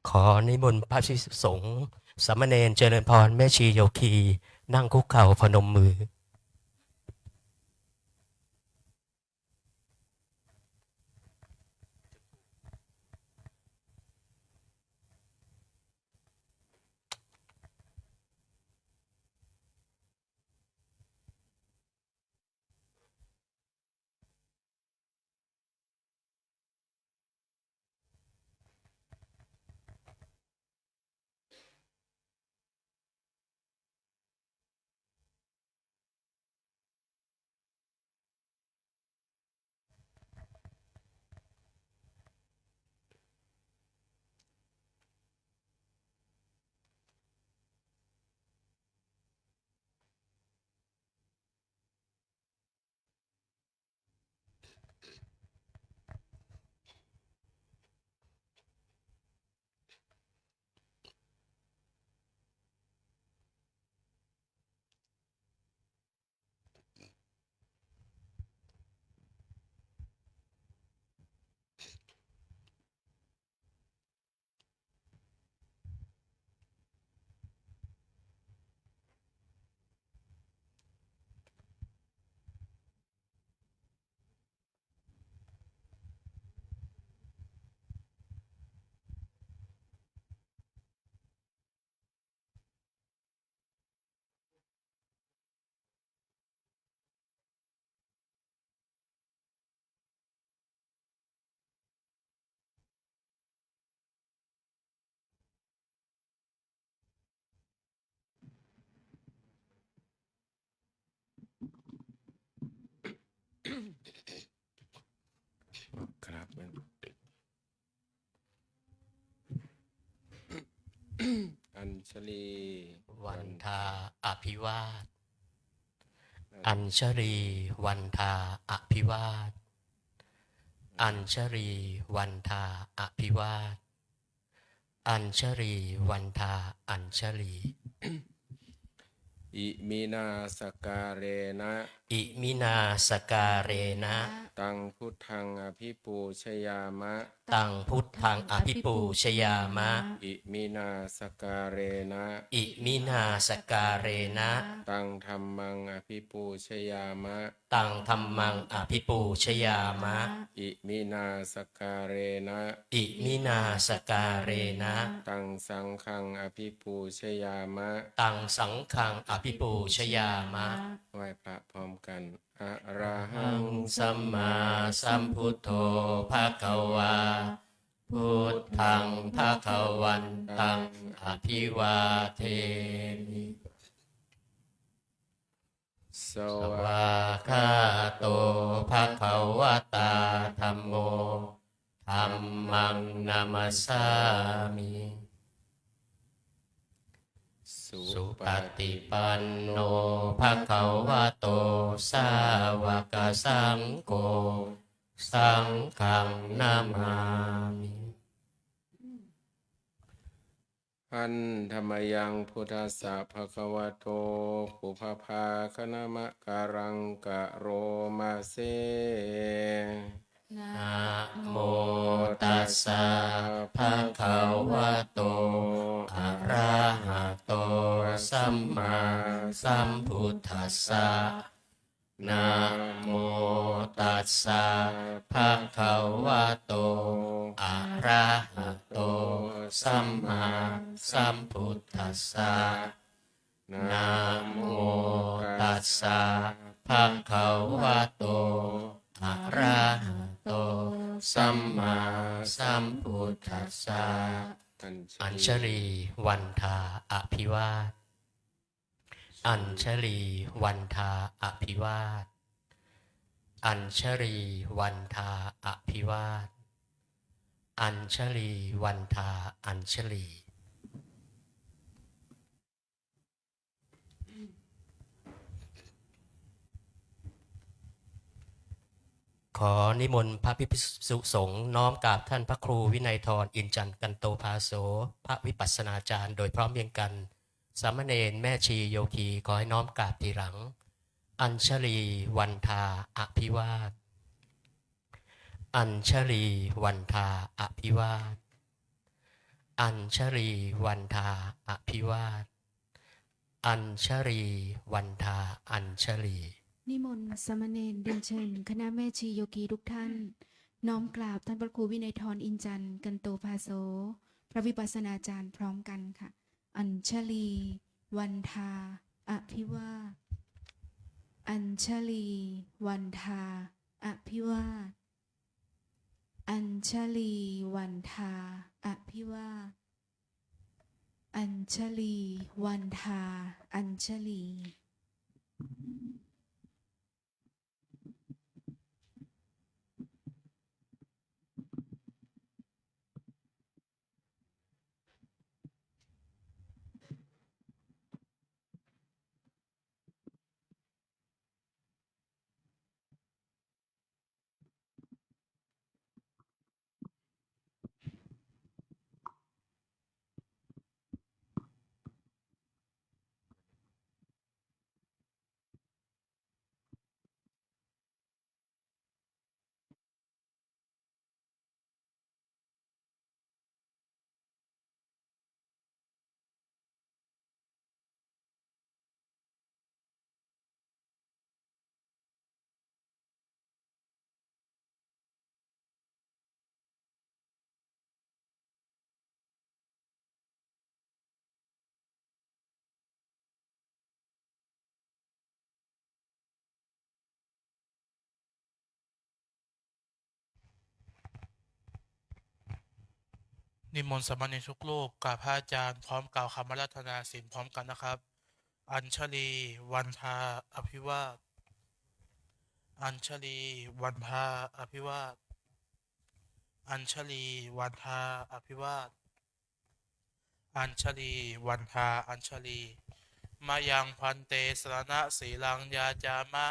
ขอนิมนต์พระภิกษุสงฆ์สามเณรเจริญพรแม่ชีโยคีนั่งคุกเข่าพนมมือครับอัญชลีวันทาอภิวาทอัญชลีวันทาอภิวาทอัญชลีวันทาอภิวาทอัญชลีวันทาอัญชลีอิมินาสการเรนะ อิมินาสการเรนะตังพุทธังอภิปูชยามะ ตังพุทธังอภิปูชยามะอิมินาสการเรนะ อิมินาสการเรนะตังธัมมังอภิปูชยามะ ตังธัมมังอภิปูชยามะอิมินาสการเรนะ อิมินาสการเรนะ ตังสังฆังอภิปูชยามะ ตังสังฆังอภิปูชยามะไหว้พระพร้อมกันอะระหังสัมมาสัมพุทโธภะคะวาพุทธังภะคะวันตังอภิวาเทมิสสววาคาโตภะคะวะตาธัมโมธัมมังนามัสสามิสุปฏิปันโนภะคะวะโตสาวกสังโฆสังฆังนามามิพันธรรมยังพุทธัสสะภะคะวะโตปุพพาคณมะการังกะโรมาเซนะโมตัสสะภะคะวะโตอะระหะโตสัมมาสัมพุทธัสสะนะโมตัสสะภะคะวะโตอะระหะโตสัมมาสัมพุทธัสสะนะโมตัสสะภะคะวะโตอะระหะโตสัมมาสัมพุทธัสสะอัญชลีวันทาอภิวาทอัญชลีวันทาอภิวาทอัญชลีวันทาอภิวาทอัญชลีวันทาอัญชลีขอนิมนต์พระภิกษุสงฆ์น้อมกราบท่านพระครูวินัยธรอินจันทร์กันโตภาโสพระวิปัสสนาจารย์โดยพร้อมเพรียงกันสามเณรแม่ชีโยคีขอให้น้อมกราบทีหลังอัญชลีวันทาอภิวาทอัญชลีวันทาอภิวาท อัญชลีวันทาอภิวาทอัญชลีวันทาอัญชลีนิมนต์สามเณรเรียนเชิญคณะแม่ชีโยคีทุกท่านน้อมกราบท่านพระครูวินัยทรอินจันทร์กันโตภาโสพระวิปัสสนาจารย์พร้อมกันค่ะอัญชลีวันทาอภิวาทอัญชลีวันทาอภิวาทอัญชลีวันทาอภิวาทอัญชลีวันทาอัญชลี นิมนต์สามเณรทุกรูปกราบพระอาจารย์พร้อมกล่าวคำอาราธนาศีลพร้อมกันนะครับอัญชลีวันทาอภิวาทอัญชลีวันทาอภิวาทอัญชลีวันทาอภิวาทอัญชลีวันทาอัญชลีมายังพันเตสรณะสีลังยาจามะ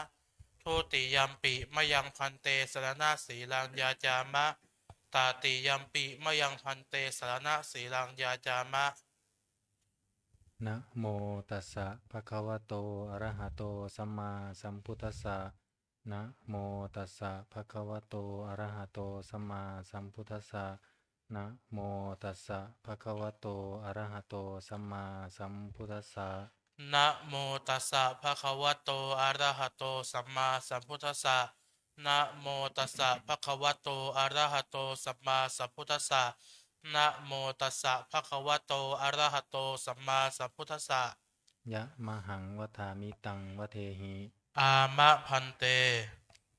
ทุติยัมปิมายังพันเตสรณะสีลังยาจามะตาติยัมปิมายังพันเตสรณะสีลังยาจามะ นะโมตัสสะภะคะวะโตอะระหะโตสัมมาสัมพุทธัสสะนะโมตัสสะภะคะวะโตอะระหะโตสัมมาสัมพุทธัสสะนะโมตัสสะภะคะวะโตอะระหะโตสัมมาสัมพุทธัสสะนะโมตัสสะภะคะวะโตอะระหะโตสัมมาสัมพุทธัสสะนะโมตัสสะภะคะวะโตอะระหะโตสัมมาสัมพุทธัสสะนะโมตัสสะภะคะวะโตอะระหะโตสัมมาสัมพุทธัสสะยะมหังวทามิตังวเทหิ อามะพันเต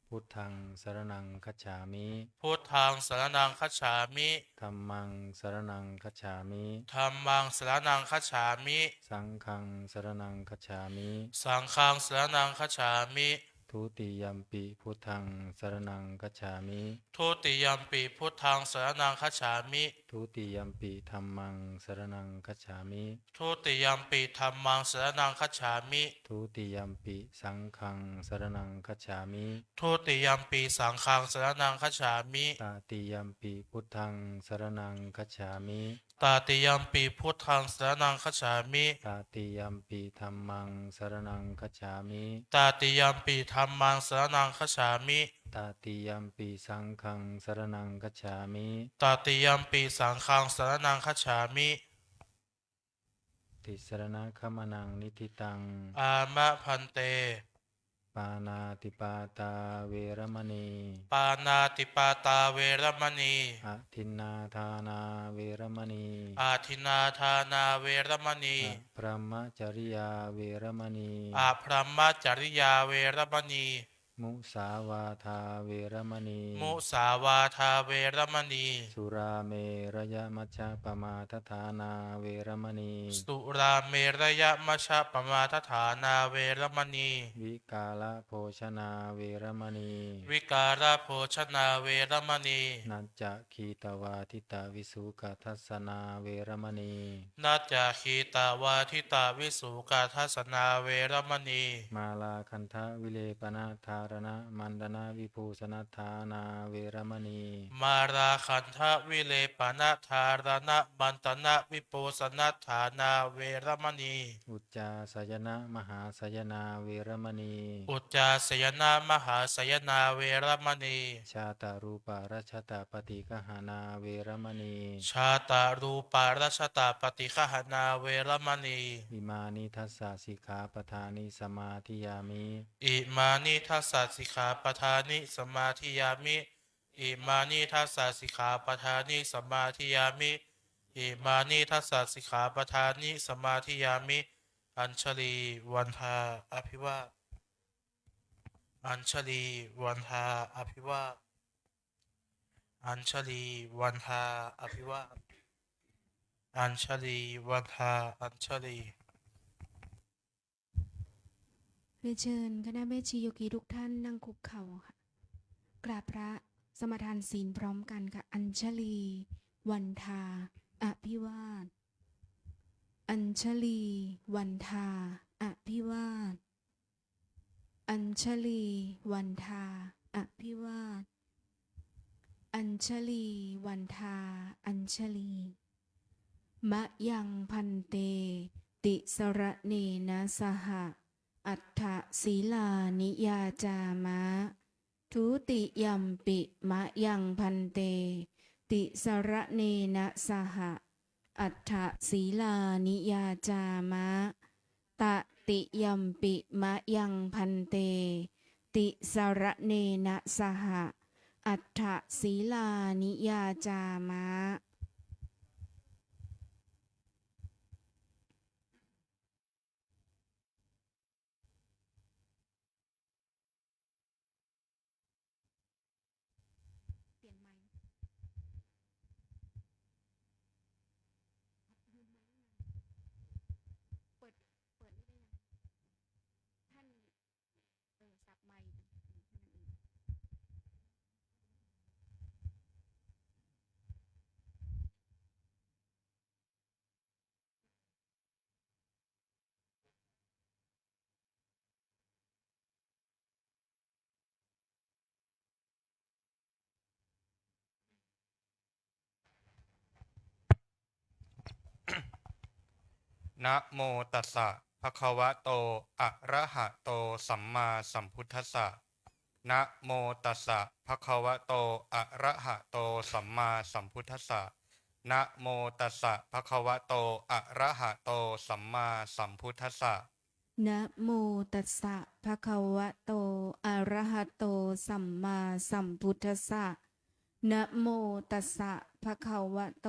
พุทธังสรณังคัจฉามิ พุทธังสรณังคัจฉามิ ธัมมังสรณังคัจฉามิ ธัมมังสรณังคัจฉามิ สังฆังสรณังคัจฉามิ สังฆังสรณังคัจฉามิ ทุติยัมปิพุทธังสรณังคัจฉามิ ทุติยัมปิพุทธังสรณังคัจฉามิ ทุติยัมปิธัมมังสรณังคัจฉามิ ทุติยัมปิธัมมังสรณังคัจฉามิ ทุติยัมปิสังฆังสรณังคัจฉามิ ทุติยัมปีสังฆังสรณังคัจฉามิตติยัมปิพุทธังสรณังคัจฉามิ ตาติยัมปีพุทธังสรณังคัจฉามิตติยัมปิธัมมังสรณังคัจฉามิ ตาติยัมปีธัมมังสรณังคัจฉามิ ตติยัมปิสังฆังสรณังคัจฉามิ ตาติยัมปีสังฆังสรณังคัจฉามิติสรณคมนังนิทิตัง อามะพันเต ปานาติปาตาเวรมณี ปานาติปาตาเวรมณี อทินนาทานาเวรมณี อาทินาทานาเวรมณี พระมจริยาเวรมณี อาพรหมจริยาเวรมณี มุสาวาทาเวรมณี มุสาวาทาเวรมณี สุราเมรยมัชฌะปมาทฐานาเวรมณี สุราเมรยมัชฌะปมาทฐานาเวรมณี วิกาลโภชนาเวรมณี วิการะโภชนาเวรมณี นัจจะคีตวาทิตาวิสุกทัสสนาเวรมณี นาจาคีตาวาทิตาวิสุกาทัสนาเวรมณี มาลาคันทะวิเลปนาทา ารณะมันดนาวิภูสนัฏฐานาเวรมณี มาราคันทะวิเลปนะธารณะมันตนะวิโปสนัฏฐานาเวรมณี อุจจาสยนะมหาสยนาเวรมณี อุจจาสยนามหาสยนาเวรมณี ชาตารูปารัชตาปฏิกหานาเวรมณี ชาตารูปารัชตาปฏิฆหนาเวรมณี อิมานิทัสสะสิกขาปทานิสมาธิยามิ อิมานิทัสสะสิกขาปทานิสมาธิยามิอิมานิทัสสะสิกขาปทานิสมาธิยามิอิมานิทัสสะสิกขาปทานิสมาธิยามิอัญชลีวันทาอภิวาทอัญชลีวันทาอภิวาทอัญชลีวันทาอภิวาทอัญชลีวันทาอัญชลี เรียนเชิญคณะแม่ชีโยกีทุกท่านนั่งคุกเข่าค่ะกราบพระสมทานศีลพร้อมกันค่ะอัญชลี วันทาอภิวาทอัญชลี วันทาอภิวาทอัญชลี วันทาอภิวาทอัญชลี วันทาอัญชลีมะยังพันเต ติสระเนนะสหะอัฏฐศีลานิยาจามะทุติยัมปิมะยังพันเต ติสระเนนะสหะอัฏฐศีลานิยาจามะตติยัมปิมะยังพันเต ติสระเนนะสหะอัฏฐศีลานิยาจามะนะโมตัสสะภะคะวะโตอะระหะโตสัมมาสัมพุทธัสสะนะโมตัสสะภะคะวะโตอะระหะโตสัมมาสัมพุทธัสสะนะโมตัสสะภะคะวะโตอะระหะโตสัมมาสัมพุทธัสสะ นะโมตัสสะภะคะวะโตอะระหะโตสัมมาสัมพุทธัสสะนะโมตัสสะภะคะวะโต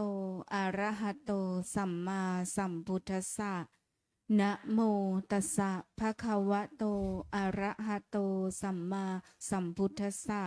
อะระหะโตสัมมาสัมพุทธัสสะนะโมตัสสะภะคะวะโตอะระหะโตสัมมาสัมพุทธัสสะ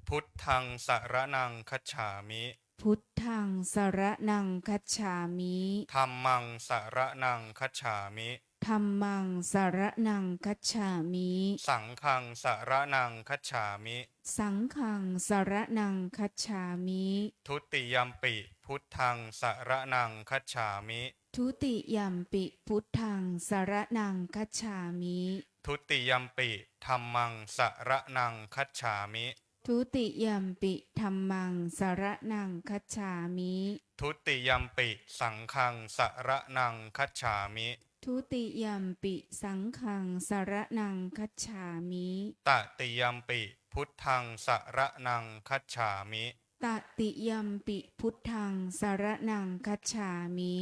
พุทธังสรนังคัจฉามิ พุทธังสรนังคัจฉามิ ธัมมังสรนังคัจฉามิ ธัมมังสรนังคัจฉามิ สังฆังสรนังคัจฉามิ สังฆังสรนังคัจฉามิ ทุติยัมปิพุทธังสรนังคัจฉามิ ทุติยัมปิพุทธังสรนังคัจฉามิ ทุติยัมปิธัมมังสรนังคัจฉามิ ทุติยัมปิธัมมังสรนังคัจฉามิ ทุติยัมปิสังฆังสรนังคัจฉามิ ทุติยัมปิสังฆังสรนังคัจฉามิ ตติยัมปิพุทธังสรนังคัจฉามิ ตติยัมปิพุทธังสรนังคัจฉามิ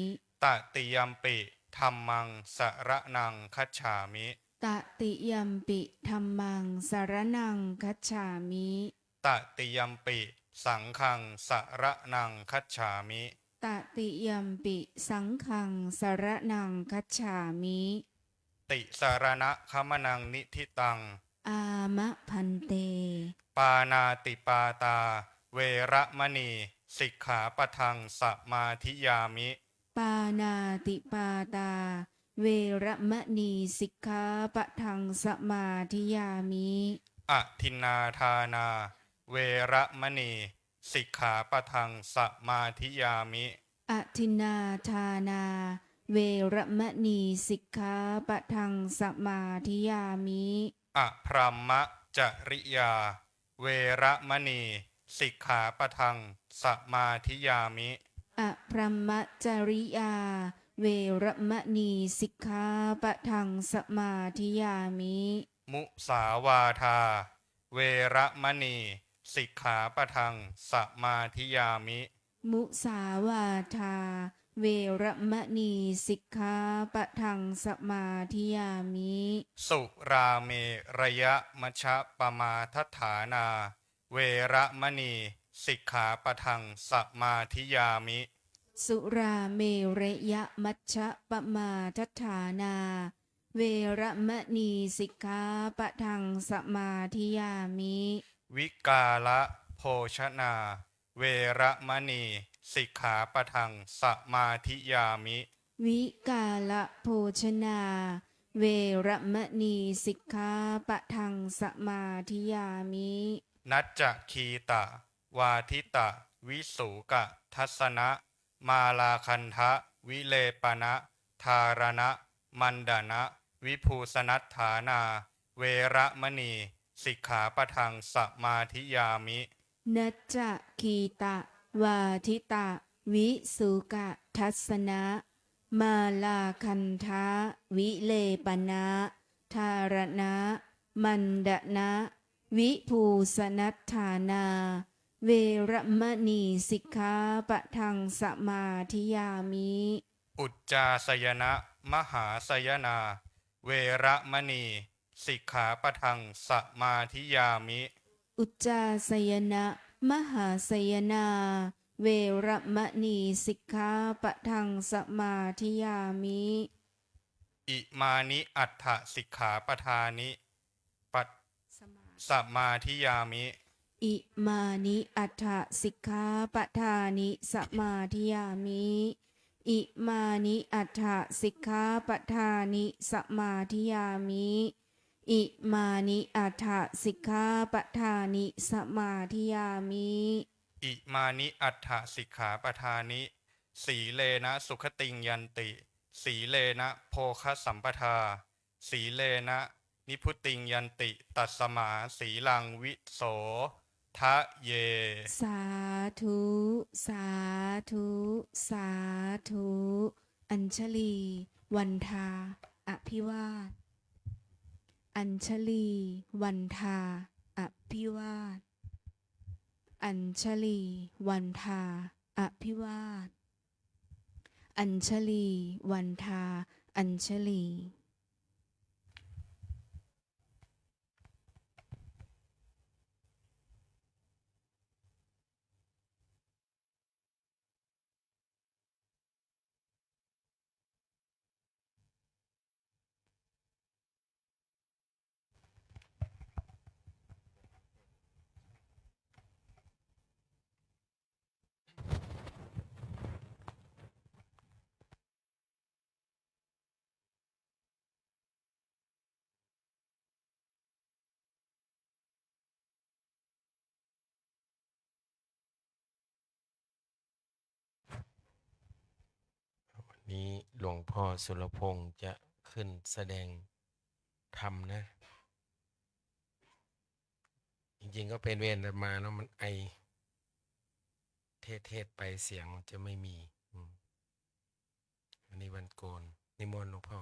ตติยัมปิธัมมังสรนังคัจฉามิ ตติยัมปิธัมมังสรนังคัจฉามิ ตติยัมปิสังฆังสรนังคัจฉามิ ตติยัมปิสังฆังสรนังคัจฉามิ ติสารณะคมนังนิทิตัง อามะพันเต ปานาติปาตา เวระมณีสิกขาปะทังสมาธิยามิ ปานาติปาตา เวระมะนีสิกขาปะทังสมาธิยามิ อทินนาทานา เวระมณีสิกขาปะทังสมาธิยามิ อทินนาทานา เวระมะนีสิกขาปะทังสมาธิยามิ อพรหมะ จริยา เวระมณีสิกขาปะทังสมาธิยามิ อพรหมจริยา เวรมณีสิกขาปะทังสมาธิยามิ มุสาวาทา เวระมณีสิกขาปะทังสมาธิยามิ มุสาวาทา เวรมณีสิกขาปะทังสมาธิยามิ สุราเมระยะมัชฌะปมาทัฏฐานา เวระมณีสิกขาปะทังสมาธิยามิ สุราเมรยะมัชฌะปมาทัฏฐานา เวรมณีสิกขาปะทังสมาธิยามิ วิกาละโภชนา เวระมณีสิกขาปะทังสมาธิยามิ วิกาละโภชนา เวรมณีสิกขาปะทังสมาธิยามิ นัจจคีตะ วาทิตะ วิสูกะทัสนะ มาลาคันทะ วิเลปนะธารณะ มันดานะ วิภูสนัฏฐานา เวระมณีสิกขาปะทังสมาธิยามิ นัจจคีตะ วาทิตะ วิสุกะทัสนะ มาลาคันทะ วิเลปนะธารณะ มันดนะ วิภูสนัฏฐานา เวรมณีสิกขาปะทังสมาธิยามิ อุจจาสยนะ มหาสยนา เวระมณีสิกขาปะทังสมาธิยามิ อุจจาสยนะ มหาสยนา เวรมณีสิกขาปะทังสมาธิยามิ อิมานิอัฏฐสิกขาปทานิปัสสมาธิยามิ อิมานิอัฏฐสิกขาปทานิสมาธิยามิ อิมานิอัฏฐสิกขาปทานิสมาธิยามิ อิมานิอัฏฐสิกขาปทานิสมาธิยามิ อิมานิอัฏฐสิกขาปทานิ สีเลนะสุขติงยันติ สีเลนะโภคสัมปทา สีเลนะนิพุติงยันติ ตัสมาสีลังวิโสทะเย สาธุ สาธุ สาธุ อัญชลี วันทา อภิวาท อัญชลี วันทา อภิวาท อัญชลี วันทา อภิวาท อัญชลี วันทา อัญชลี วันนี้หลวงพ่อสุรพงษ์จะขึ้นแสดงธรรมนะ จริงๆก็เป็นเวรแต่มาแล้วมันไอ เทศไปเสียงจะไม่มีวันนี้วันโกนนิมนต์หลวงพ่อ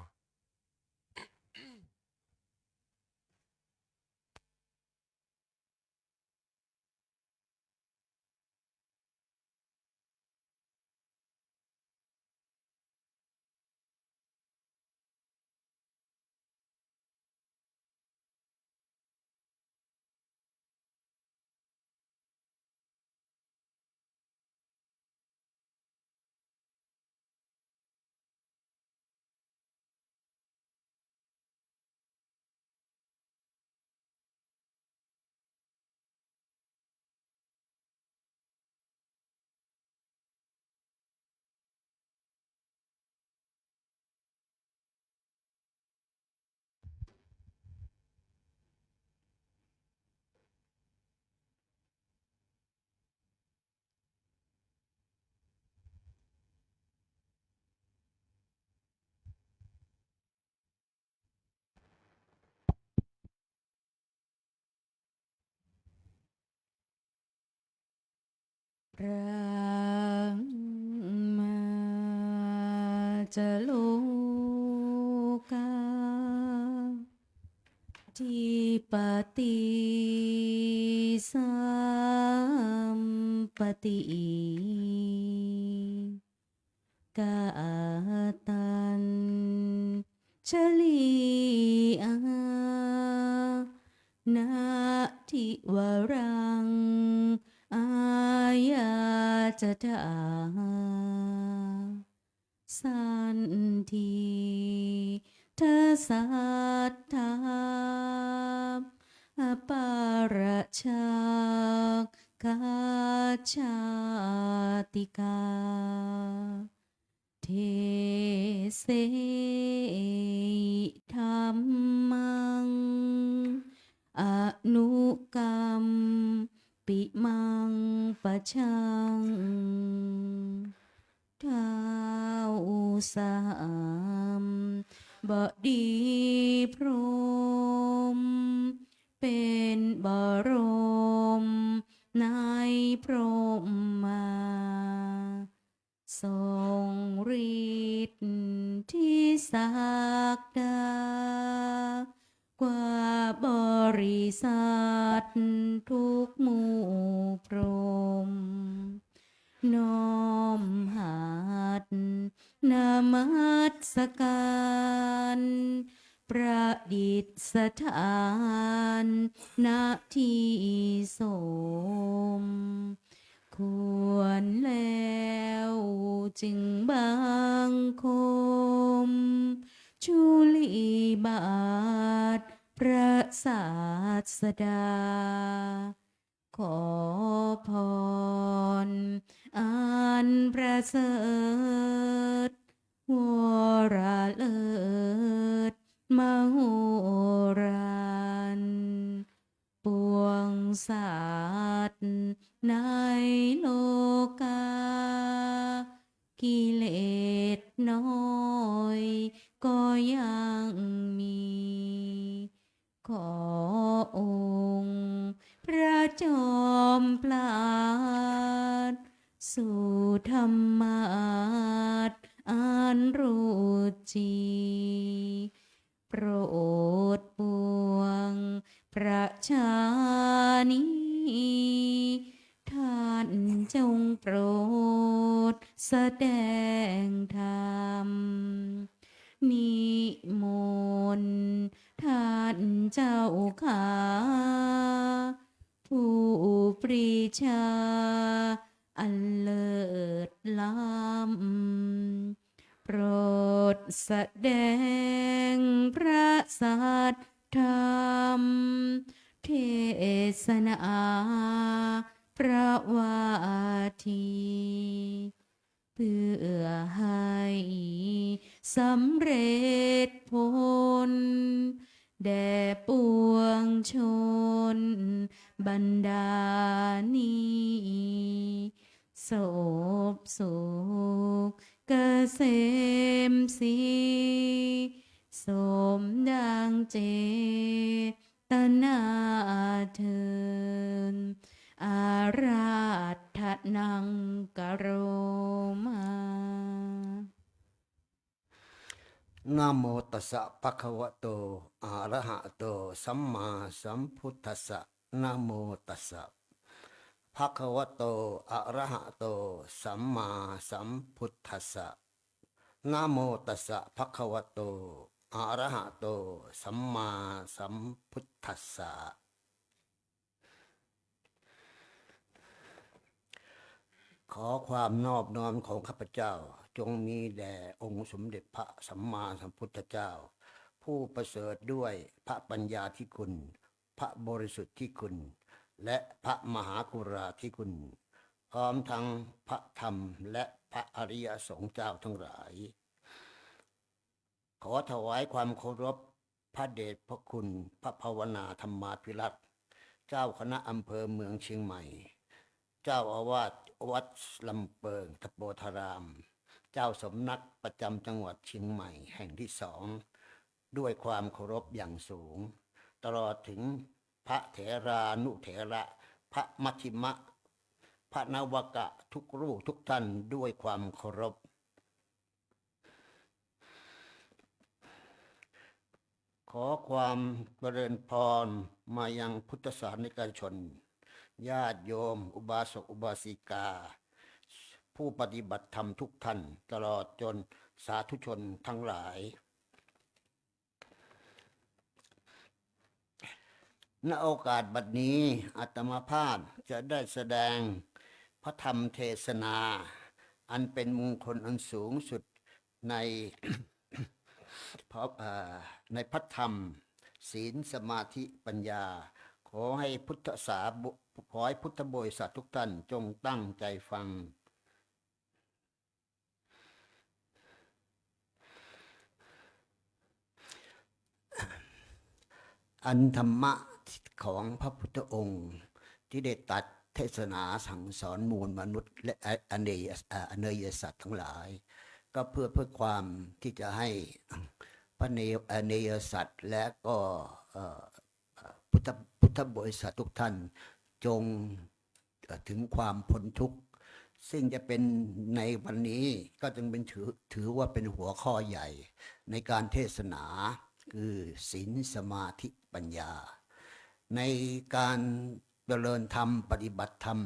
รังมาจะโลกาทิปติสัมปติกาตันชลีอานาทิวรังอายาจตาสันทีทสัทธาอปาระชากาชาติกาเทเสธรรมังอนุกรรมปิมังปะชังท้าวสามบดีพรหมเป็นบรมในพรหมมาทรงฤทธิ์ที่ศักดากว่าบริษัททุกหมู่พรหมน้อมหัดนามัสการประดิษฐานณที่สมควรแล้วจึงบังคมชุลีบาทพระศาสดาขอพรอันประเสริฐวรเลิศมโหฬารปวงสัตว์ในโลกากิเลสน้อยก็ยังมีขอองค์พระจอมปราดสู่ธรรมาสอันรู้จีโปรดปวงประชานีท่านจงโปรดแสดงธรรมนิมนต์ท่านเจ้าขาผู้ปรีชาอันเลิศล้ำโปรดแสดงพระสัทธรรมเทศนาพระวาทีเพื่อให้สำเร็จผลแด่ปวงชนบรรดานี้โสภสุขเกษมสีสมดังเจตนาเทินอาราธนังกโรมา นะโมตัสสะภะคะวะโตอะระหะโตสัมมาสัมพุทธัสสะนะโมตัสสะภะคะวะโตอะระหะโตสัมมาสัมพุทธัสสะนะโมตัสสะภะคะวะโตอะระหะโตสัมมาสัมพุทธัสสะขอความนอบน้อมของข้าพเจ้าจงมีแด่องค์สมเด็จพระสัมมาสัมพุทธเจ้าผู้ประเสริฐด้วยพระปัญญาธิคุณพระบริสุทธิ์ที่คุณและพระมหากรุณาธิคุณพร้อมทั้งพระธรรมและพระอริยสงฆ์เจ้าทั้งหลายขอถวายความเคารพพระเดชพระคุณพระภาวนาธรรมาภิรัตน์เจ้าคณะอำเภอเมืองเชียงใหม่เจ้าอาวาสวัดลำเปิงตะโปธารามเจ้าสำนักประจำจังหวัดเชียงใหม่แห่งที่2ด้วยความเคารพอย่างสูงตลอดถึงพระเถรานุเถระพระมัชฌิม พระนวกะทุกรูปทุกท่านด้วยความเคารพขอความเจริญพรมายังพุทธศาสนิกชนญาติโยมอุบาสกอุบาสิกาผู้ปฏิบัติธรรมทุกท่านตลอดจนสาธุชนทั้งหลายณโอกาสบัดนี้อาตมาภาพจะได้แสดงพระธรรมเทศนาอันเป็นมงคลอันสูงสุดใน ในพระธรรมศีลสมาธิปัญญาขอให้พุทธบริษัททุกท่านจงตั้งใจฟังอันธรรมะของพระพุทธองค์ที่ได้ตรัสเทศนาสั่งสอนมวลมนุษย์และอเนยสัตว์ทั้งหลายก็เพื่อความที่จะให้พระเนยสัตว์และก็พุทธบริษัททุกท่านจงถึงความพ้นทุกข์ซึ่งจะเป็นในวันนี้ก็จึงเป็นถือว่าเป็นหัวข้อใหญ่ในการเทศนาคือศีลสมาธิปัญญาในการเจริญธรรมปฏิบัติธรรม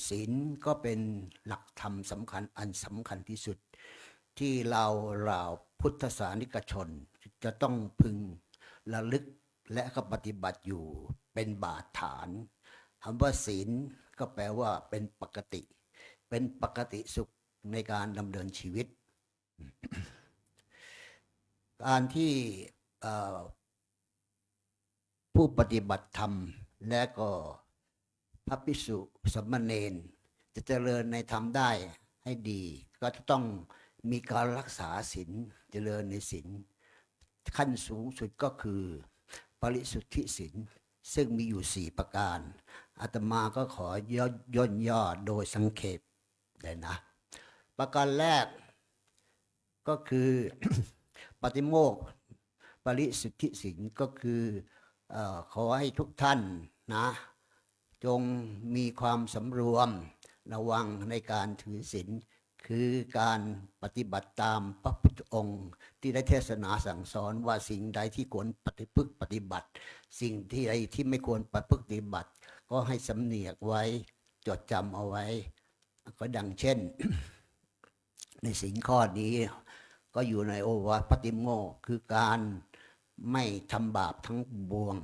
ศีลก็เป็นหลักธรรมสำคัญอันสำคัญที่สุดที่เราพุทธศาสนิกชนจะต้องพึงระลึกและก็ปฏิบัติอยู่เป็นบาทฐานคำว่าศีลก็แปลว่าเป็นปกติสุขในการดำเนินชีวิต การที่ผู้ปฏิบัติธรรมและก็พระภิกษุสามเณรจะเจริญในธรรมได้ให้ดีก็จะต้องมีการรักษาศีลเจริญในศีลขั้นสูงสุดก็คือปริสุทธิศีลซึ่งมีอยู่4ประการอาตมาก็ขอย่นย่อโดยสังเขปได้นะประการแรกก็คือ ปฏิโมกข์ปริสุทธิศีลก็คือขอให้ทุกท่านนะจงมีความสำรวมระวังในการถือศีลคือการปฏิบัติตามพระพุทธองค์ที่ได้เทศนาสั่งสอนว่าสิ่งใดที่ควรปฏิบัติสิ่งที่ใดที่ไม่ควรปฏิบัติก็ให้สำเนียกไว้จดจำเอาไว้ก็ดังเช่น ในศีลข้อนี้ก็อยู่ในโอวาทปฏิโมกข์คือการไม่ทำบาปทั้งปวง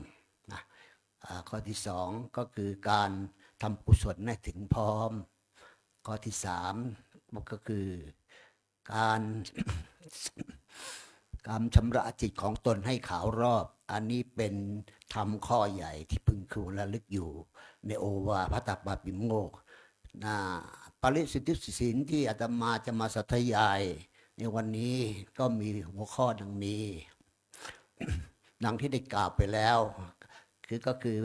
นะข้อที่สองก็คือการทำกุศลให้ถึงพร้อมข้อที่สามก็คือการ การชำระจิตของตนให้ขาวรอบอันนี้เป็นธรรมข้อใหญ่ที่พึงควรระลึกอยู่ในโอวาทพระปฏิโมกข์ปริสุทธิศีลที่อาตมาจะมาสาธยายในวันนี้ก็มีหัวข้อดังนี้ ดังที่ได้กล่าวไปแล้วก็คือ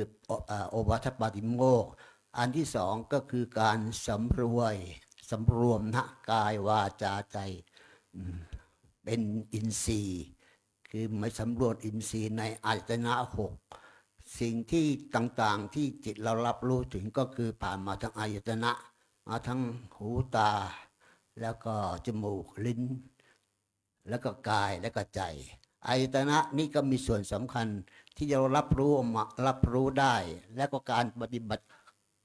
โอวาทปาติโมกข์อันที่สองก็คือการสำรวมนะกายวาจาใจเป็นอินทรีย์คือไม่สำรวจอินทรีย์ในอายตนะหกสิ่งที่ต่างๆที่จิตเรารับรู้ถึงก็คือผ่านมาทั้งอายตนะมาทั้งหูตาแล้วก็จมูกลิ้นแล้วก็กายแล้วก็ใจอายตนะนี่ก็มีส่วนสำคัญที่เรารับรู้ได้และก็การปฏิบัติ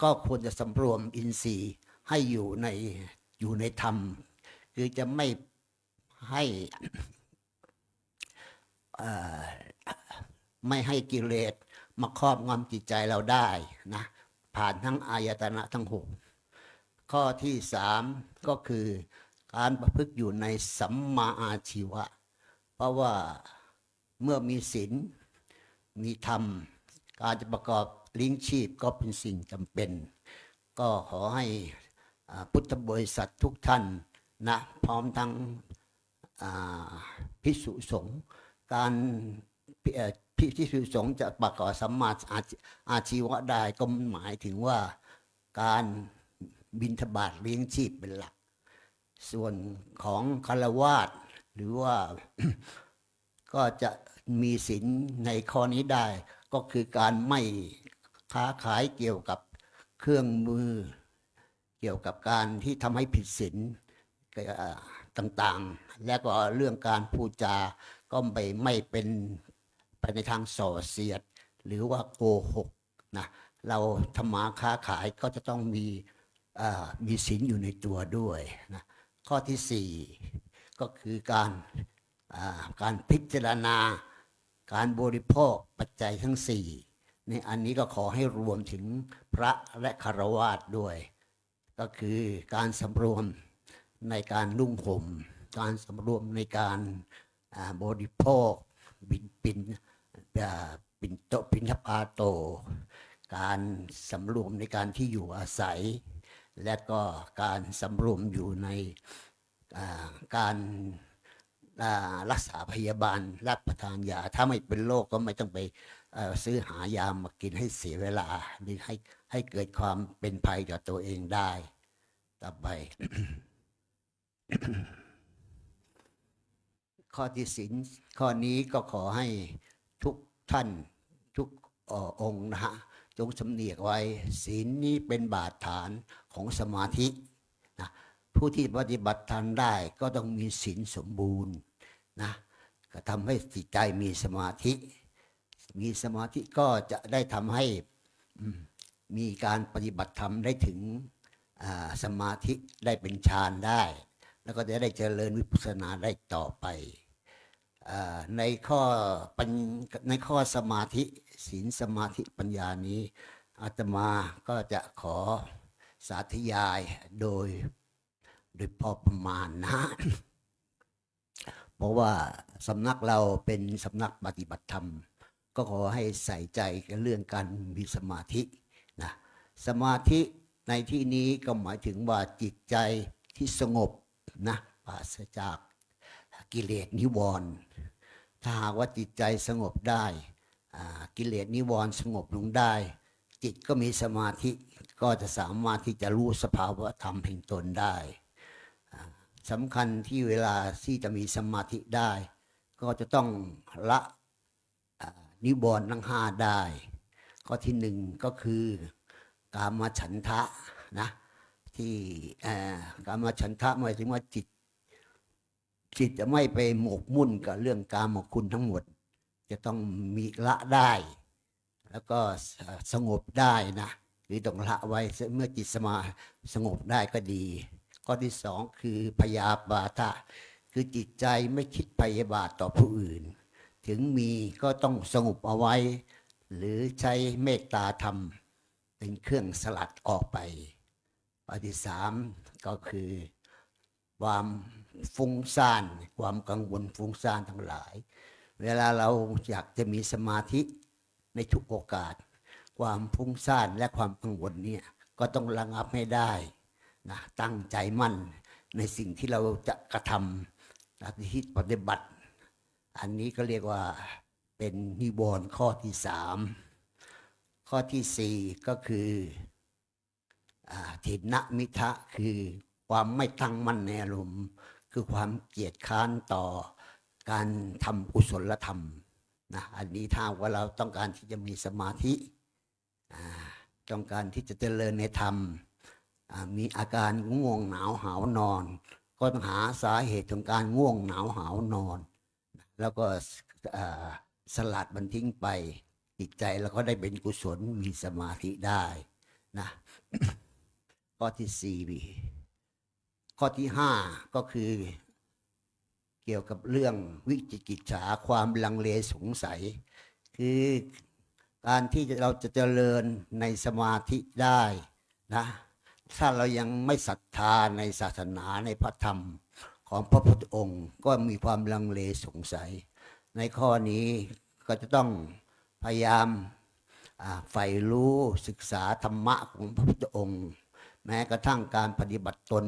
ก็ควรจะสำรวมอินทรีย์ให้อยู่ในธรรมคือจะไม่ให้กิเลสมาครอบงำจิตใจเราได้นะผ่านทั้งอายตนะทั้งหกข้อที่สามก็คือการประพฤติอยู่ในสัมมาอาชีวะเพราะว่าเมื่อมีศีลมีธรรมการจะประกอบเลี้ยงชีพก็เป็นสิ่งจำเป็นก็ขอให้พุทธบริษัททุกท่านนะพร้อมทั้งภิกษุสงฆ์การภิกษุสงฆ์จะประกอบสัมมาอาชีวะได้ก็หมายถึงว่าการบิณฑบาตเลี้ยงชีพเป็นหลักส่วนของฆราวาสหรือว่า ก็จะมีศีลในข้อนี้ได้ก็คือการไม่ค้าขายเกี่ยวกับเครื่องมือ เกี่ยวกับการที่ทำให้ผิดศีลต่างๆ และก็เรื่องการพูดจาก็ไม่เป็นไปในทางส่อเสียด หรือว่าโกหกนะเราทำมาค้าขายก็จะต้องมีศีลอยู่ในตัวด้วยนะข้อที่ 4 ก็คือการพิจารณาการบริโภคปัจจัยทั้ง4ในอันนี้ก็ขอให้รวมถึงพระและฆราวาสด้วย ก็คือการสำรวมในการนุ่งห่มการสำรวมในการบริโภคปิ่นโตปิณฑปาโต การสำรวมในการที่อยู่อาศัย และก็การสำรวมอยู่ในการรักษาพยาบาลรับประทานยาถ้าไม่เป็นโรคก็ไม่ต้องไปซื้อหายามากินให้เสียเวลาหรือให้เกิดความเป็นภัยกับตัวเองได้ต่อไป ข้อที่ศีลข้อนี้ก็ขอให้ทุกท่านทุกองค์นะฮะจงสำเนียกไว้ศีลนี้เป็นบาดฐานของสมาธินะผู้ที่ปฏิบัติทานได้ก็ต้องมีศีลสมบูรณ์นะก็ทำให้จิตใจมีสมาธิก็จะได้ทำให้มีการปฏิบัติธรรมได้ถึงสมาธิได้เป็นฌานได้แล้วก็จะได้เจริญวิปัสสนาได้ต่อไปในข้อสมาธิศีลสมาธิปัญญานี้อาตมาก็จะขอสาธยายโดยพอประมาณนะ เพราะว่าสำนักเราเป็นสำนักปฏิบัติธรรมก็ขอให้ใส่ใจกับเรื่องการมีสมาธินะสมาธิในที่นี้ก็หมายถึงว่าจิตใจที่สงบนะปราศจากกิเลสนิวรณ์ถ้าหากว่าจิตใจสงบได้กิเลสนิวรณ์สงบลงได้จิตก็มีสมาธิก็จะสามารถที่จะรู้สภาวะธรรมแห่งตนได้สำคัญที่เวลาที่จะมีสมาธิได้ก็จะต้องละนิวรณ์ทั้ง5ได้ข้อที่1ก็คือกามฉันทะนะที่กามฉันทะหมายถึงว่าจิตจะไม่ไปหมกมุ่นกับเรื่องกามคุณทั้งหมดจะต้องมีละได้แล้วก็สงบได้นะหรือต้องละไว้เมื่อจิตสงบได้ก็ดีข้อที่2คือพยาบาทะคือจิตใจไม่คิดพยาบาทต่อผู้อื่นถึงมีก็ต้องสงบเอาไว้หรือใช้เมตตาธรรมเป็นเครื่องสลัดออกไปข้อที่3ก็คือความฟุ้งซ่านความกังวลฟุ้งซ่านทั้งหลายเวลาเราอยากจะมีสมาธิในทุกโอกาสความฟุ้งซ่านและความกังวลเนี่ยก็ต้องระงับให้ได้นะตั้งใจมั่นในสิ่งที่เราจะกระทำที่ปฏิบัติอันนี้ก็เรียกว่าเป็นนิวรณ์ข้อที่3ข้อที่4ก็คือถินมิทะคือความไม่ตั้งมั่นในอารมณ์คือความเกียจค้านต่อการทำกุศลธรรมนะอันนี้ถ้าว่าเราต้องการที่จะมีสมาธิต้องการที่จะเจริญในธรรมมีอาการง่วงหนาวหาวนอนก็ต้องหาสาเหตุของการง่วงหนาวหาวนอนแล้วก็สลัดมันทิ้งไปจิตใจแล้วก็ได้เป็นกุศลมีสมาธิได้นะ ข้อที่4ข้อที่5ก็คือเกี่ยวกับเรื่องวิจิกิจฉาความลังเลสงสัยคือการที่เราจะเจริญในสมาธิได้นะถ้าเรายังไม่ศรัทธาในศาสนาในพระธรรมของพระพุทธองค์ก็มีความลังเลสงสัยในข้อนี้ก็จะต้องพยายามใฝ่รู้ศึกษาธรรมะของพระพุทธองค์แม้กระทั่งการปฏิบัติตน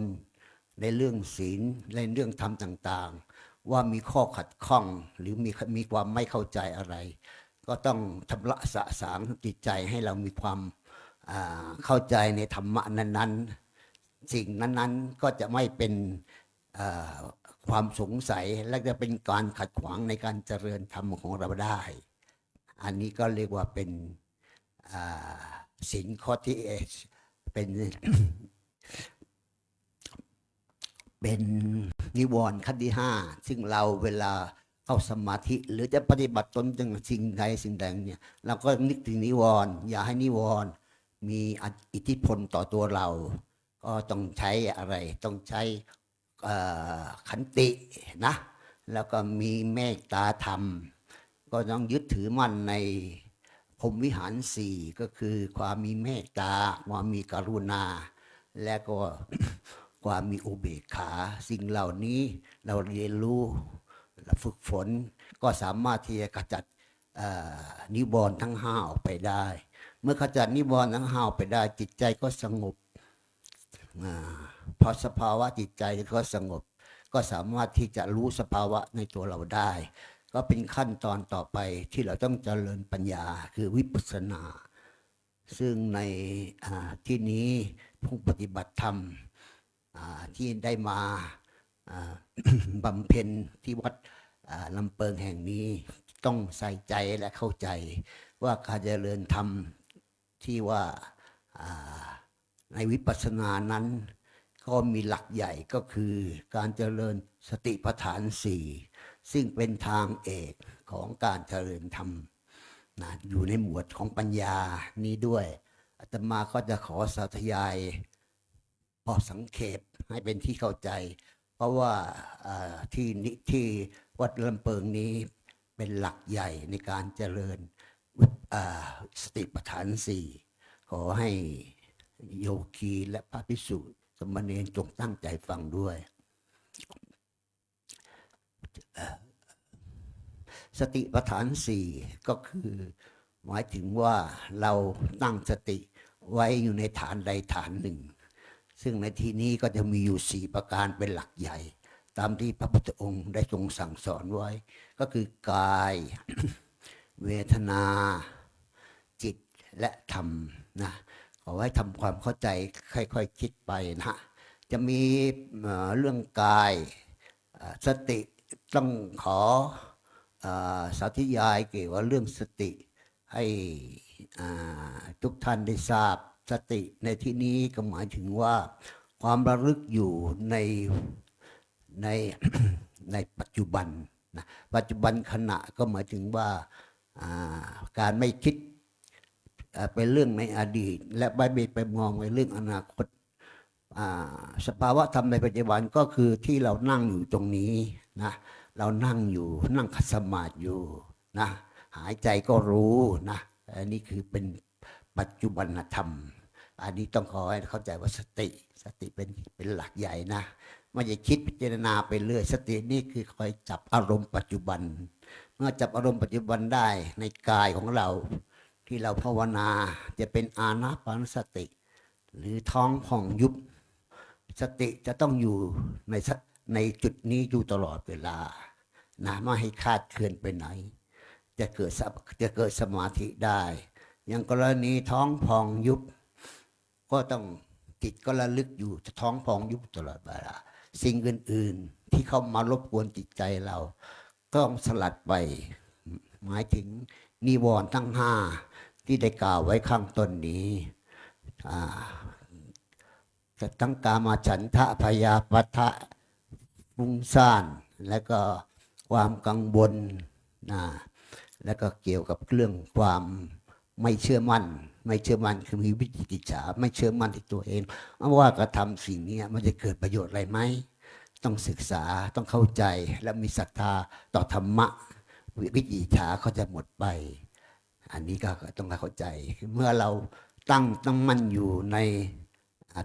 ในเรื่องศีลในเรื่องธรรมต่างๆว่ามีข้อขัดข้องหรือมีความไม่เข้าใจอะไรก็ต้องชำระสะสางจิตใจให้เรามีความเข้าใจในธรรมะนั้นๆสิ่งนั้นๆก็จะไม่เป็นความสงสัยและจะเป็นการขัดขวางในการเจริญธรรมของเราได้อันนี้ก็เรียกว่าเป็นศีลข้อที่เป็น เป็นนิวรณ์ขั้นที่ห้าซึ่งเราเวลาเข้าสมาธิ หรือจะปฏิบัติตนถึงสิ่งใดสิ่งใดเนี่ยเราก็นึกถึงนิวรณ์อย่าให้นิวรณ์มีอิทธิพลต่อตัวเรา ก็ต้องใช้อะไรต้องใช้ขันตินะแล้วก็มีเมตตาธรรม ก็ต้องยึดถือมั่นในพรหมวิหารสี่ก็คือความมีเมตตาความมีกรุณา และก็ ความมีอุเบกขาสิ่งเหล่านี้เราเรียนรู้และฝึกฝนก็สามารถที่จะขจัดนิวรณ์ทั้งห้าออกไปได้ เมื่อขจัดนิวรณ์ทั้งห้าออกไปได้จิตใจก็สงบพอสภาวะจิตใจก็สงบก็สามารถที่จะรู้สภาวะในตัวเราได้ ก็เป็นขั้นตอนต่อไปที่เราต้องเจริญปัญญาคือวิปัสสนา ซึ่งในที่นี้ผู้ปฏิบัติธรรมที่ได้มาบำเพ็ญที่วัดลำเปิงแห่งนี้ต้องใส่ใจและเข้าใจว่าการเจริญธรรมที่ว่าในวิปัสสนานั้นก็มีหลักใหญ่ก็คือการเจริญสติปัฏฐานสี่ซึ่งเป็นทางเอกของการเจริญธรรมนะอยู่ในหมวดของปัญญานี้ด้วยอาตมาก็จะขอสาธยายพอสังเขปให้เป็นที่เข้าใจ เพราะว่าที่วัดลำเปิงนี้เป็นหลักใหญ่ในการเจริญสติปัฏฐานสี่ขอให้โยคีและพระภิกษุสมณเณรจงตั้งใจฟังด้วยสติปัฏฐานสี่ก็คือหมายถึงว่าเราตั้งสติไว้อยู่ในฐานใดฐานหนึ่งซึ่งในที่นี้ก็จะมีอยู่4ประการเป็นหลักใหญ่ตามที่พระพุทธองค์ได้ทรงสั่งสอนไว้ก็คือกาย เวทนาจิตและธรรมนะขอให้ทำความเข้าใจค่อยๆคิดไปนะจะมีเรื่องกายสติต้องขอสาธยายเกี่ยวกับเรื่องสติให้ทุกท่านได้ทราบสติในที่นี้ก็หมายถึงว่าความระลึกอยู่ใน ในปัจจุบันนะปัจจุบันขณะก็หมายถึงว่าการไม่คิดเป็นเรื่องในอดีตและไม่ไปมองในเรื่องอนาคตสภาวะธรรมในปัจจุบันก็คือที่เรานั่งอยู่ตรงนี้นะเรานั่งอยู่นั่งคัดสมาธิอยู่นะหายใจก็รู้นะอันนี้คือเป็นปัจจุบันธรรมอันนี้ต้องขอให้เข้าใจว่าสติเป็นหลักใหญ่นะไม่ใช่คิดพิจารณาไปเรื่อยสตินี่คือคอยจับอารมณ์ปัจจุบันเมื่อจับอารมณ์ปัจจุบันได้ในกายของเราที่เราภาวนาจะเป็นอานาปานสติหรือท้องผ่องยุบสติจะต้องอยู่ในจุดนี้อยู่ตลอดเวลานะไม่ให้คลาดเคลื่อนไปไหนจะเกิดสมาธิได้อย่างกรณีท้องพองยุบก็ต้องจิตก็ระลึกอยู่จะท้องพองยุบตลอดเวลาสิ่งอื่นๆที่เข้ามารบกวนจิตใจเราต้องสลัดไปหมายถึงนิวรณ์ทั้งห้าที่ได้กล่าวไว้ข้างต้นนี้ทั้งกามาฉันทะพยาปะทะฟุ้งซ่านและก็ความกังวลและก็เกี่ยวกับเรื่องความไม่เชื่อมั่นคือมีวิจิกิจฉาไม่เชื่อมั่นในตัวเองว่ากระทำสิ่งนี้มันจะเกิดประโยชน์อะไรไหมต้องศึกษาต้องเข้าใจและมีศรัทธาต่อธรรมะวิจิกิจฉาเขาจะหมดไปอันนี้ก็ต้องเข้าใจเมื่อเราตั้งมั่นอยู่ใน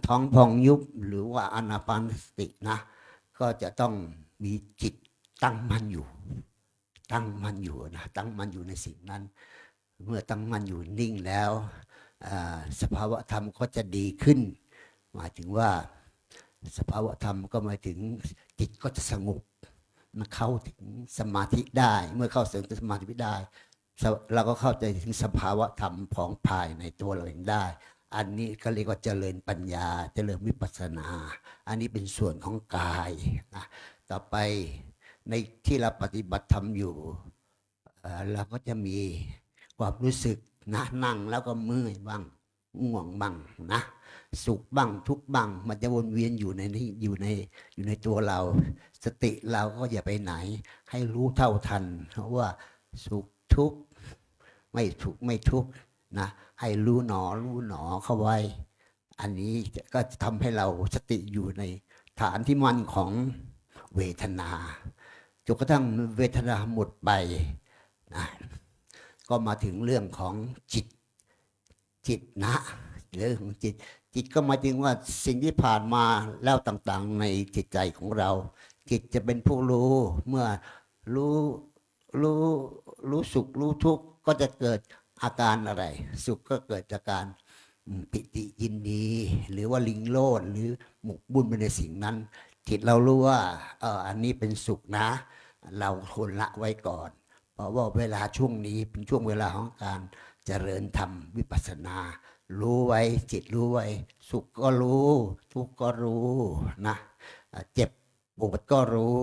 ท้องพองยุบหรือว่าอานาปานสตินะก็จะต้องมีจิตตั้งมั่นอยู่นะตั้งมั่นอยู่ในสิ่งนั้นเมื่อตั้งมั่นอยู่นิ่งแล้วสภาวะธรรมก็จะดีขึ้นหมายถึงว่าสภาวะธรรมก็หมายถึงจิตก็จะสงบมันเข้าถึงสมาธิได้เมื่อเข้าถึงสมาธิได้เราก็เข้าใจถึงสภาวะธรรมของภายในตัวเราเองได้อันนี้ก็เรียกว่าเจริญปัญญาเจริญวิปัสสนาอันนี้เป็นส่วนของกายนะต่อไปในที่เราปฏิบัติธรรมอยู่เราก็จะมีความรู้สึกนะนั่งแล้วก็เมื่อยบ้าง ง่วงบ้างนะสุขบ้างทุกข์บ้างมันจะวนเวียนอยู่ในนี้อยู่ในตัวเรา สติเราก็อย่าไปไหน ให้รู้เท่าทันว่าสุขทุกข์ไม่ทุกข์ไม่ทุกข์นะให้รู้หนอเข้าไว้ อันนี้ก็จะทำให้เราสติอยู่ในฐานที่มั่นของเวทนาจนกระทั่งเวทนาหมดไปนะก็มาถึงเรื่องของจิตนะเรื่องของจิตก็หมายถึงว่าสิ่งที่ผ่านมาแล้วต่างๆในจิตใจของเรา จิตจะเป็นผู้รู้เมื่อรู้สุขรู้ทุกข์ก็จะเกิดอาการอะไร สุขก็เกิดจากการปิติยินดีหรือว่าลิงโลดหรือหมกบุญไปในสิ่งนั้น จิตเรารู้ว่าอันนี้เป็นสุขนะ เราควรละไว้ก่อน เพราะว่าเวลาช่วงนี้เป็นช่วงเวลาของการเจริญธรรมวิปัสสนา รู้ไว้จิตรู้ไว้ สุขก็รู้ทุกข์ก็รู้นะเจ็บปวดก็รู้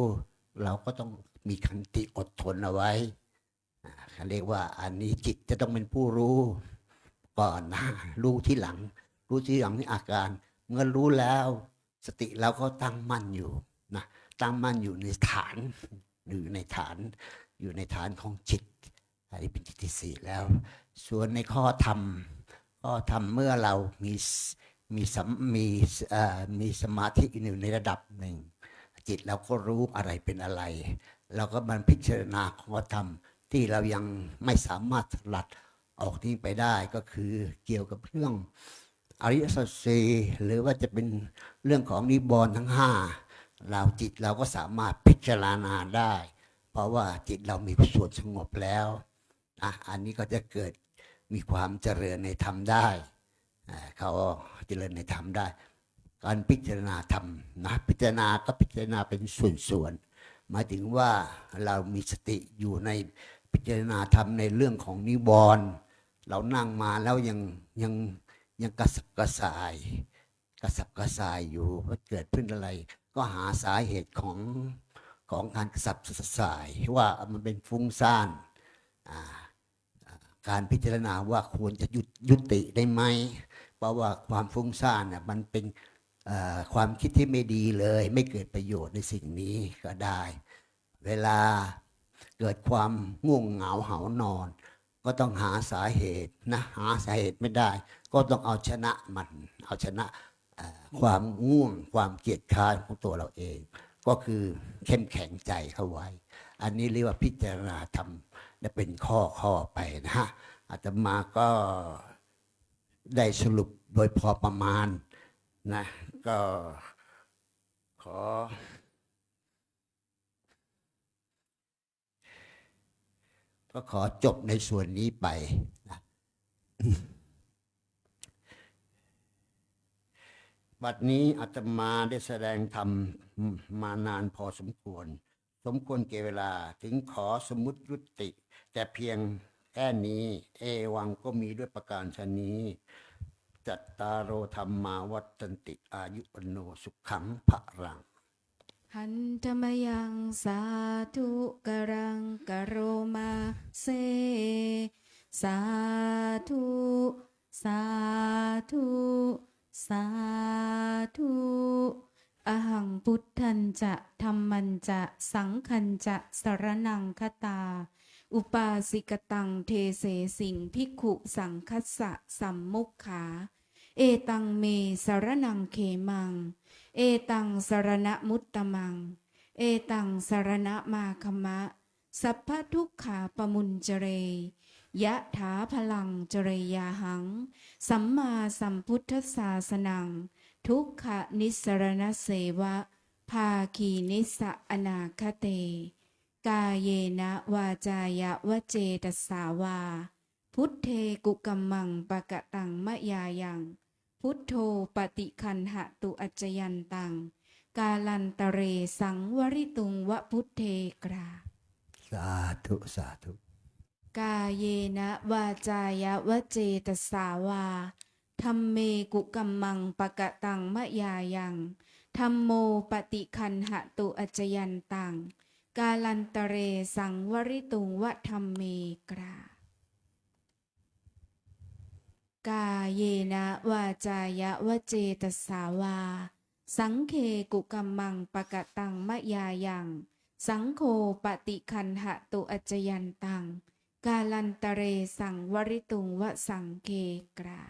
เราก็ต้องมีขันติอดทนเอาไว้เขาเรียกว่าอันนี้จิตจะต้องเป็นผู้รู้ก่อนนะรู้ที่หลังนี่อาการเมื่อรู้แล้วสติเราก็ตั้งมั่นอยู่นะตั้งมั่นอยู่ในฐานอยู่ในฐานของจิตอันนี้เป็นจิตที่สี่แล้ว ส่วนในข้อธรรมเมื่อเรามีสมาธิอยู่ในระดับหนึ่งจิตเราก็รู้อะไรเป็นอะไรเราก็มันพิจารณาข้อธรรมที่เรายังไม่สามารถสลัดออกนี้ไปได้ก็คือเกี่ยวกับเรื่องอริยสัจสี่หรือว่าจะเป็นเรื่องของนิวรณ์ทั้งห้าจิตเราก็สามารถพิจารณาได้ เพราะว่าจิตเรามีส่วนสงบแล้วอันนี้ก็จะเกิดมีความเจริญในธรรมได้เขาเจริญในธรรมได้ การพิจารณาธรรมนะพิจารณาเป็นส่วนหมายถึงว่าเรามีสติอยู่ในพิจารณาธรรมในเรื่องของนิวรณ์เรานั่งมาแล้วยังกระสับกระส่ายอยู่ว่าเกิดขึ้นอะไร ก็หาสาเหตุของการกระสับกระส่ายว่ามันเป็นฟุ้งซ่านการพิจารณาว่าควรจะยุติได้ไหมเพราะว่าความฟุ้งซ่านน่ะมันเป็นความคิดที่ไม่ดีเลยไม่เกิดประโยชน์ในสิ่งนี้ก็ได้ เวลาเกิดความง่วงเหงาหานอน ก็ต้องหาสาเหตุนะหาสาเหตุไม่ได้ ก็ต้องเอาชนะมันเอาชนะความง่วงความเกียจคร้านของตัวเราเอง ก็คือเข้มแข็งใจเข้าไว้ อันนี้เรียกว่าพิจารณาธรรมและเป็นข้อไปนะฮะอาตมาก็ได้สรุปโดยพอประมาณนะก็ขอจบในส่วนนี้ไปนะบัดนี้อาตมาได้แสดงธรรมมานานพอสมควรเก็บเวลาถึงขอสมมุติยุติแต่เพียงแค่นี้เอวังก็มีด้วยประการชนี้จัตตารโอธรรมาวัฏันติอายุวโนสุขังภรัง หันธมยังสาธุกรังกโรมาเซสาธุสาธุสาธุอหังพุทธันจะธัมมันจะสังฆันจะสรนังคตาอุปาสิกตังเทเสสิงภิกขุสังคัสสะสัมมุขขาเอตังเมสรนังเขมังเอตังสรณมุตตมังเอตังสรณมาคมะสัพพทุกขาปมุญเจเรยะถาพลังเจเรยาหังสัมมาสัมพุทธศาสนังทุกขนิสรณเสวะภาคีนิสะอนาคเตกาเยนะวาจายะวเจตสาวาพุทเทกุกัมมังปะกะตังมะยายังพุทโธปฏิคันหตุอัจจยันตังกาลันตะเรสังวริตุงวะพุทเทกราสาธุสาธุกาเยนะวาจายะวเจตสาวาธัมเมกุกัมมังปะกะตังมะยายังธัมโมปฏิคันหตุอัจจยันตังกาลันตะเรสังวริตุงวะธัมเมกรา กาเยนะวาจายะวเจตสาวาสังเคกุกัมมังปะกะตังมะยายังสังโฆปฏิคันหะตุอัจจยันตังกาลันตะเรสังวริตุงวะสังเคกรา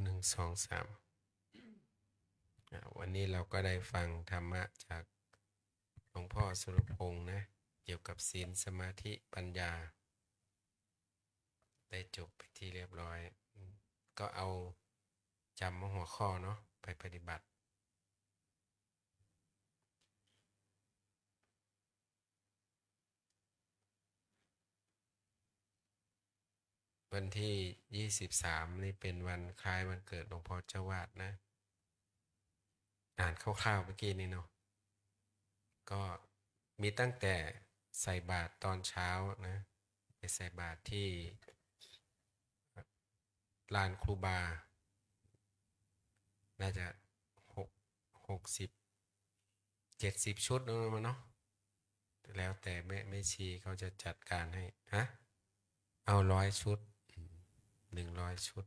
1 2 3วันนี้เราก็ได้ฟังธรรมะจากหลวงพ่อสุรพงษ์นะเกี่ยวกับศีลสมาธิปัญญาได้จบไปที่เรียบร้อยก็เอาจำมาหัวข้อเนาะไปปฏิบัติวันที่23นี่เป็นวันคล้ายวันเกิดหลวงพ่อเจ้าวาดนะอ่านคร่าวๆเมื่อกี้นี้เนาะก็มีตั้งแต่ใส่บาตรตอนเช้านะไปใส่บาตรที่ลานครูบาน่าจะ60-70 ชุดนั่นมันเนาะแล้วแต่ไม่ชีเขาจะจัดการให้ฮะเอา100 ชุด100 ชุด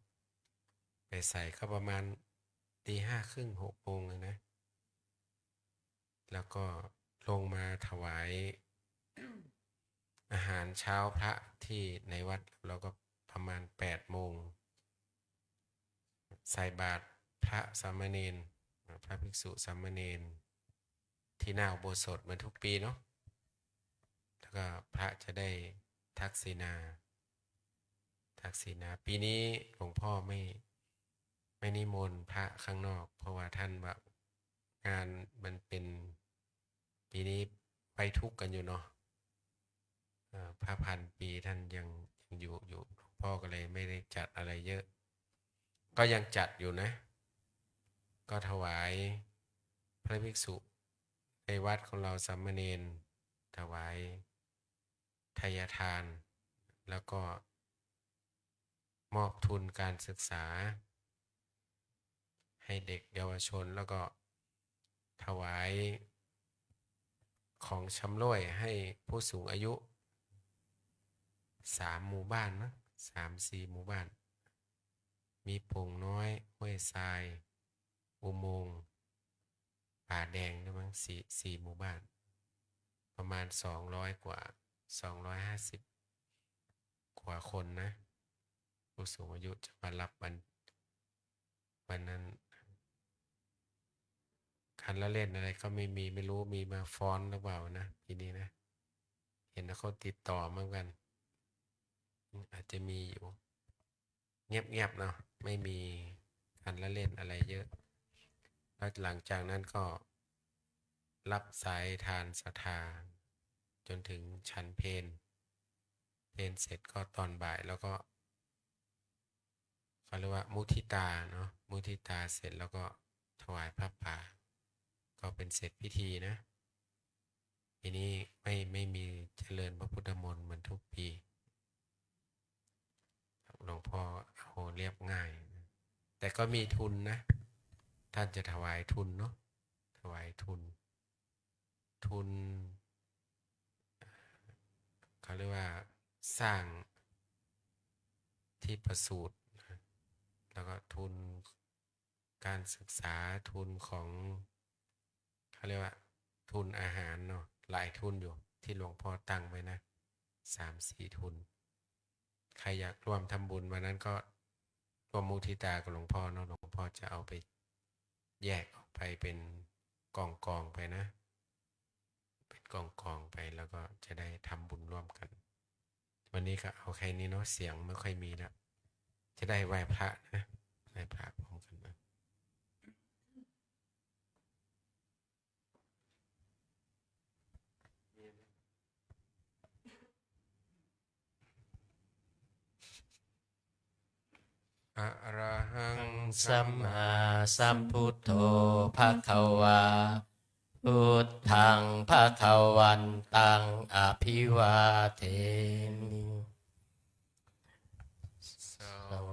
ไปใส่ก็ประมาณ5:30 6 โมงเลยนะแล้วก็ลงมาถวายอาหารเช้าพระที่ในวัดเราก็ประมาณ8 โมงใส่บาตรพระสามเณรพระภิกษุสามเณรที่หน้าอุโบสถเหมือนทุกปีเนาะแล้วก็พระจะได้ทักษิณาปีนี้หลวงพ่อไม่นิมนต์พระข้างนอกเพราะว่าท่านแบบงานมันเป็นปีนี้ไปทุกข์กันอยู่เนาะพระพันปีท่านยังอยู่หลวงพ่อก็เลยไม่ได้จัดอะไรเยอะก็ยังจัดอยู่นะก็ถวายพระภิกษุในวัดของเราสามเณรถวายทายทานแล้วก็มอบทุนการศึกษาให้เด็กเยาวชนแล้วก็ถวายของชำร่วยให้ผู้สูงอายุ3 หมู่บ้านนะ3-4 หมู่บ้านมีโป่งน้อยห้วยทรายอุโมงค์ป่าแดงด้วยมั้ง4 หมู่บ้านประมาณ200 กว่า250 กว่าคนนะผู้สูงอายุจะมารับวันนั้นคันละเล่นอะไรก็ไม่รู้มีมาฟ้อนหรือเปล่านะทีนี้นะเห็นเขาติดต่อเหมือนกันอาจจะมีอยู่เงียบๆเนาะไม่มีคันละเล่นอะไรเยอะแล้วหลังจากนั้นก็รับสายทานศรัทธาจนถึงฉันเพลเสร็จก็ตอนบ่ายแล้วก็เขาเรียกว่ามุทิตาเนาะมุทิตาเสร็จแล้วก็ถวายพระป่าก็เป็นเสร็จพิธีนะทีนี้ไม่มีเจริญพระพุทธมนต์เหมือนทุกปีหลวงพ่อโหเรียบง่ายแต่ก็มีทุนนะท่านจะถวายทุนเนาะถวายทุนเขาเรียกว่าสร้างที่ประสูติแล้วก็ทุนการศึกษาทุนของเขาเรียกว่าทุนอาหารเนาะหลายทุนอยู่ที่หลวงพ่อตั้งไว้นะ3-4 ทุนใครอยากร่วมทำบุญวันนั้นก็ร่วมมุทิตากับหลวงพ่อเนาะหลวงพ่อจะเอาไปแยกออกไปเป็นกองไปนะเป็นกองไปแล้วก็จะได้ทำบุญร่วมกันวันนี้ก็เอาแค่นี้เนาะเสียงไม่ค่อยมีแล้วจะได้ไหว้พระนะไหว้พระพร้อมกันนะอะระหัง สัมมาสัมพุทโธภควาพุทธังภควันตังอภิวาเทมิ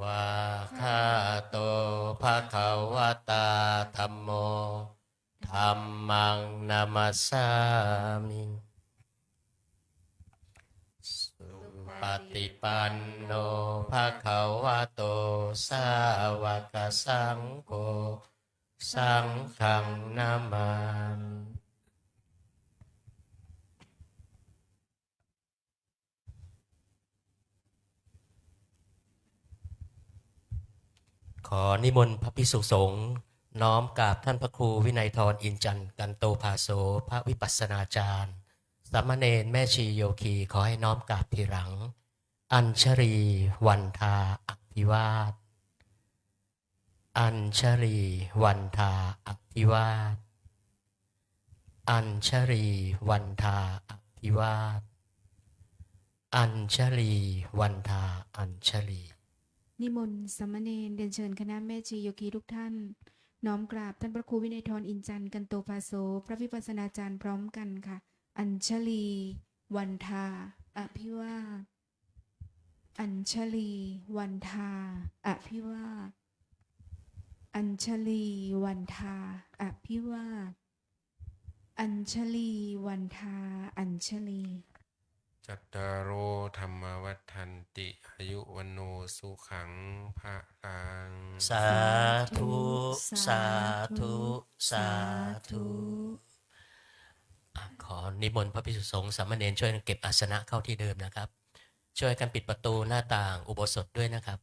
วาคาโตภะคะวะตาธัมโมธัมมังนามัสสามิสุปฏิปันโนภะคะวะโตสาวกสังโฆสังฆังนามามิ ขอนิมนต์พระภิกษุสงฆ์น้อมกราบท่านพระครูวินัยทรอินจันทร์กันโตภาโสพระวิปัสสนาจารย์สามเณรแม่ชีโยคีขอให้น้อมกราบทีหลัง อัญชรีวันทาอภิวาทอัญชรีวันทาอภิวาทอัญชรีวันทาอภิวาทอัญชรีวันทาอัญชลี นิมนต์สามเณรเรียนเชิญคณะแม่ชีโยคีทุกท่าน น้อมกราบท่านพระครูวินัยทรอินจันทร์กันโตภาโสพระวิปัสสนาจารย์พร้อมกันค่ะ อัญชลีวันทาอภิวาทอัญชลีวันทาอภิวาทอัญชลีวันทาอภิวาทอัญชลีวันทาอัญชลี จัตตารโอธรรมวัฏันติอายุวันโนสุขังภะลัง สาธุ สาธุ สาธุขอนิมนต์พระภิกษุสงฆ์สามเณรช่วยกันเก็บอาสนะเข้าที่เดิมนะครับ ช่วยกันปิดประตูหน้าต่างอุโบสถด้วยนะครับ